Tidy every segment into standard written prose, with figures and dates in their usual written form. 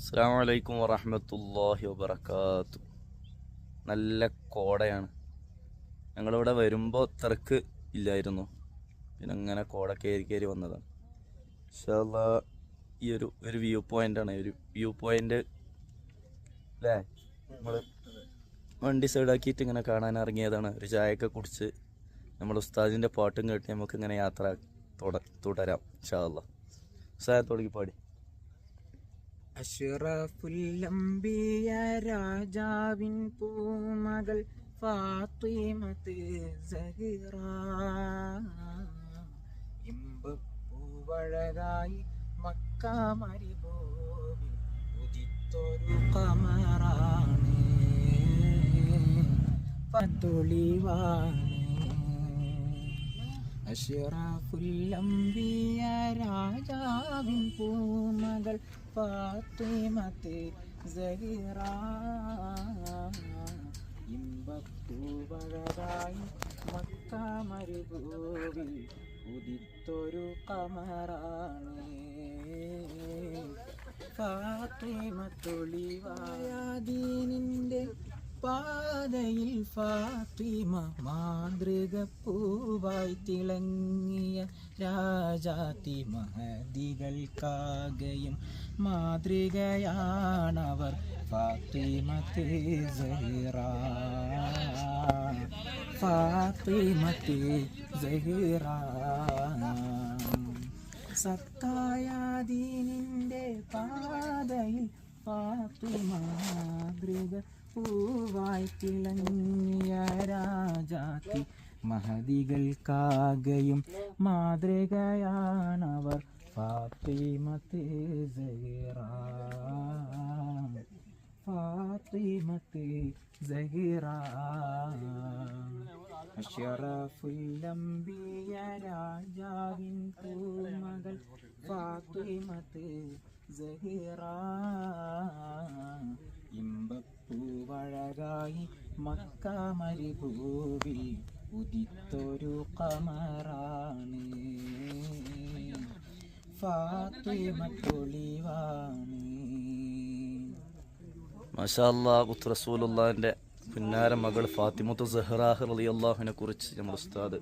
അസ്സലാമു അലൈക്കും വറഹ്മത്തുള്ളാഹി വബറകാതുഹു. നല്ല കോടയാണ്. ഞങ്ങളിവിടെ വരുമ്പോൾ തിരക്ക് ഇല്ലായിരുന്നു, പിന്നെ അങ്ങനെ കോട കയറി വന്നതാണ്. ഇൻഷാ അല്ലാഹ് ഈ ഒരു വ്യൂ പോയിൻ്റാണ്. ഒരു വ്യൂ പോയിൻ്റ് അല്ലേ, നമ്മൾ വണ്ടി സൈഡാക്കിയിട്ട് ഇങ്ങനെ കാണാൻ ഇറങ്ങിയതാണ്. ഒരു ചായയൊക്കെ കുടിച്ച് നമ്മൾ ഉസ്താദിൻ്റെ പാട്ടും കേട്ട് നമുക്ക് ഇങ്ങനെ യാത്ര തുടരാം ഇൻഷാ അല്ലാഹ്. ഉസ്താദ് പാടി. അഷ്റഫുൽ അംബിയ രാജാവിൻ പൂമകൾ ഫാത്തിമത്ത് സഹ്റ ഇമ്പപ്പൂവഴകായി മക്ക മരുഭൂമിൽ ഉദിത്തൊരു ഖമറാണ് ഫത്തൊളിവാണ്. അഷ്റഫുൽ അംബിയ രാജാവിൻ പൂമകൾ ഫാത്തിമത്ത് സഹ്റ ഇമ്പപ്പൂവഴകായി മക്ക മരുഭൂമിൽ ഉദിത്തൊരു ഖമറാണ് ഫാത്തിമത്തൊളിവായദീനിന്റെ പാതയിൽ ഫാത്തിമ മാതൃക പൂവായി തിളങ്ങിയ രാജാത്തി മഹദികൾക്കാകെയും മാതൃകയാണവർ ഫാത്തിമത്ത് സഹ്റ ഫാത്തിമത്ത് സഹ്റ. സത്തായ ദീനിന്റെ പാതയിൽ ഫാത്തിമ മാതൃക പൂവായി തിളങ്ങിയ രാജാത്തി മഹദികൾക്കാകെയും മാതൃകയാണവർ ഫാത്തിമത്ത് സഹ്റ ഫാത്തിമത്ത് സഹ്റ. അഷ്റഫുൽ അംബിയ രാജാവിൻ പൂമകൾ ഫാത്തിമത്ത് സഹ്റ ഇമ്പപ്പൂവഴകായി മക്ക മരുഭൂമിൽ ഉദിത്തൊരു ഖമറാണ് ഫാത്തിമത്തൊളിവാണ്. മാഷാ അല്ലാഹ്. ഖുത്ത് റസൂലുള്ളാഹിന്റെ പുന്നാര മകൾ ഫാത്തിമത്തു സഹ്റാ റളിയല്ലാഹുവിനെ കുറിച്ച് നമ്മുടെ ഉസ്താദ്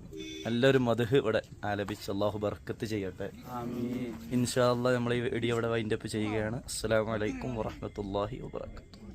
നല്ലൊരു മദ്ഹ് ഇവിടെ ആലപിച്ച് അല്ലാഹു ബർക്കത്ത് ചെയ്യട്ടെ. ഇൻഷാ അല്ലാഹ് നമ്മൾ ഈ വീഡിയോ ഇവിടെ വൈൻഡപ്പ് ചെയ്യുകയാണ്. അസ്സലാമു അലൈക്കും വറഹ്മത്തുള്ളാഹി വബറകാതുഹു.